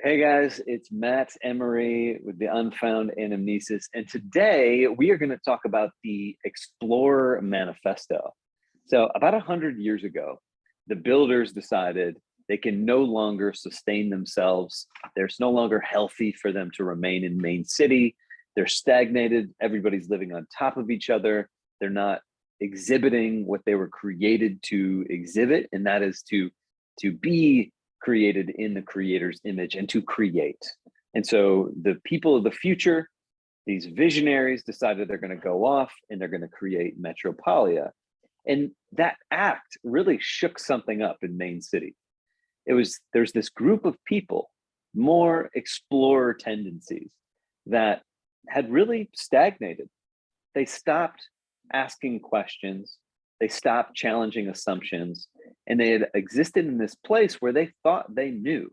Hey guys, it's Matt Emery with the Unfound Anamnesis, and today we are going to talk about the Explorer Manifesto. So, about 100 years ago, the builders decided they can no longer sustain themselves. There's no longer healthy for them to remain in main city. They're stagnated. Everybody's living on top of each other. They're not exhibiting what they were created to exhibit, and that is to be created in the creator's image and to create. And so the people of the future, these visionaries, decided they're going to go off and they're going to create Metropolia. And that act really shook something up in Main City. There's this group of people, more explorer tendencies, that had really stagnated. They stopped asking questions. They stopped challenging assumptions, and they had existed in this place where they thought they knew,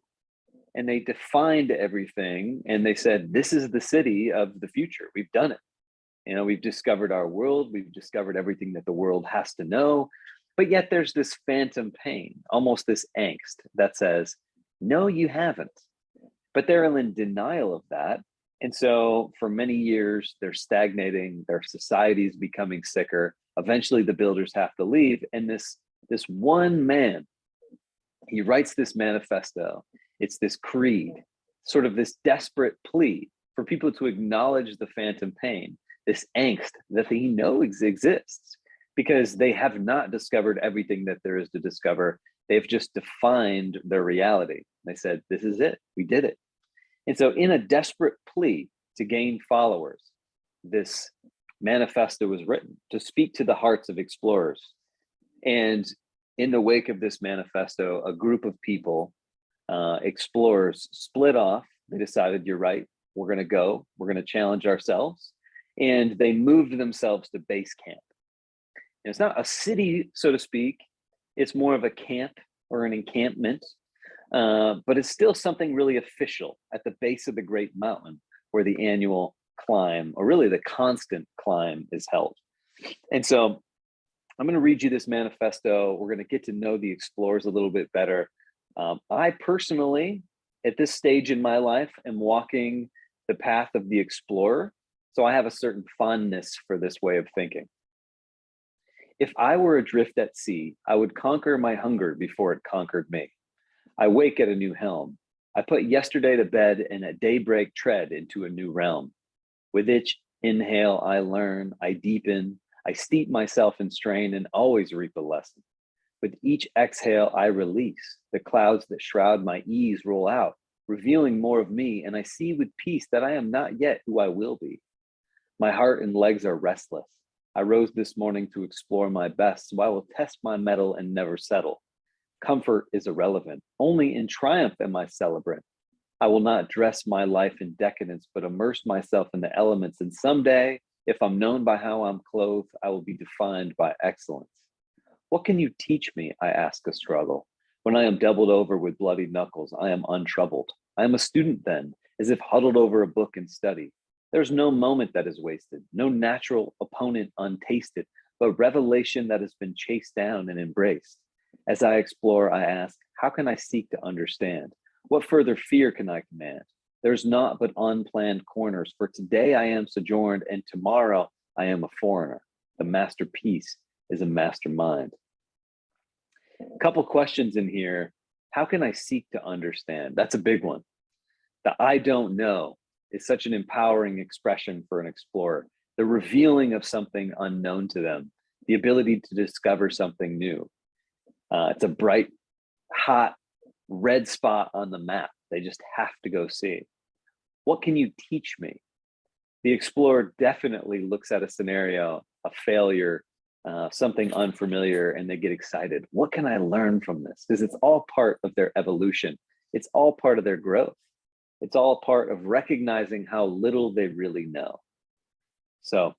and they defined everything, and they said, this is the city of the future. We've done it. We've discovered our world. We've discovered everything that the world has to know. But yet there's this phantom pain, almost this angst that says, no, you haven't. But they're in denial of that. And so for many years, they're stagnating, their society's becoming sicker. Eventually the builders have to leave. And this one man, he writes this manifesto. It's this creed, sort of this desperate plea for people to acknowledge the phantom pain, this angst that he knows exists, because they have not discovered everything that there is to discover. They've just defined their reality. They said, this is it, we did it. And so in a desperate plea to gain followers, this manifesto was written to speak to the hearts of explorers. And in the wake of this manifesto, a group of people, explorers, split off. They decided, you're right, we're going to challenge ourselves. And they moved themselves to base camp. And it's not a city, so to speak. It's more of a camp or an encampment. But it's still something really official at the base of the Great Mountain, where the annual climb, or really the constant climb, is held. And so I'm going to read you this manifesto. We're going to get to know the explorers a little bit better. I personally, at this stage in my life, am walking the path of the explorer. So I have a certain fondness for this way of thinking. If I were adrift at sea, I would conquer my hunger before it conquered me. I wake at a new helm. I put yesterday to bed, and at daybreak tread into a new realm. With each inhale I learn, I deepen, I steep myself in strain, and always reap a lesson. With each exhale I release, the clouds that shroud my ease roll out, revealing more of me, and I see with peace that I am not yet who I will be. My heart and legs are restless. I rose this morning to explore my best, so I will test my mettle and never settle. Comfort is irrelevant. Only in triumph am I celebrant. I will not dress my life in decadence, but immerse myself in the elements. And someday, if I'm known by how I'm clothed, I will be defined by excellence. What can you teach me? I ask a struggle. When I am doubled over with bloody knuckles, I am untroubled. I am a student then, as if huddled over a book in study. There's no moment that is wasted, no natural opponent untasted, but revelation that has been chased down and embraced. As I explore, I ask, how can I seek to understand? What further fear can I command? There's naught but unplanned corners, for today I am sojourned, and tomorrow I am a foreigner. The masterpiece is a mastermind. A couple questions in here. How can I seek to understand? That's a big one. The I don't know is such an empowering expression for an explorer. The revealing of something unknown to them, the ability to discover something new. It's a bright, hot, red spot on the map. They just have to go see. What can you teach me? The explorer definitely looks at a scenario, a failure, something unfamiliar, and they get excited. What can I learn from this? Because it's all part of their evolution. It's all part of their growth. It's all part of recognizing how little they really know. So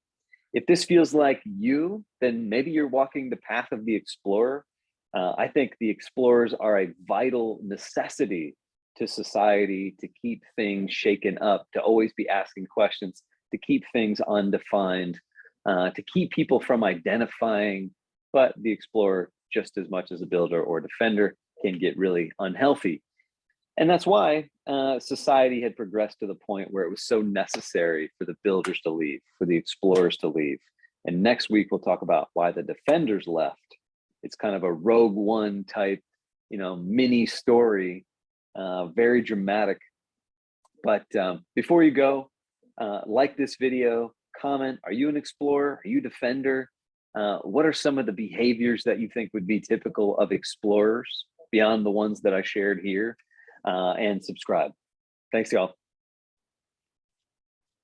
if this feels like you, then maybe you're walking the path of the explorer. I think the explorers are a vital necessity to society, to keep things shaken up, to always be asking questions, to keep things undefined, to keep people from identifying. But the explorer, just as much as a builder or defender, can get really unhealthy. And that's why society had progressed to the point where it was so necessary for the builders to leave, for the explorers to leave. And next week, we'll talk about why the defenders left. It's kind of a Rogue One type, mini story, very dramatic. But before you go, like this video, comment, are you an explorer? Are you a defender? What are some of the behaviors that you think would be typical of explorers beyond the ones that I shared here? And subscribe. Thanks, y'all.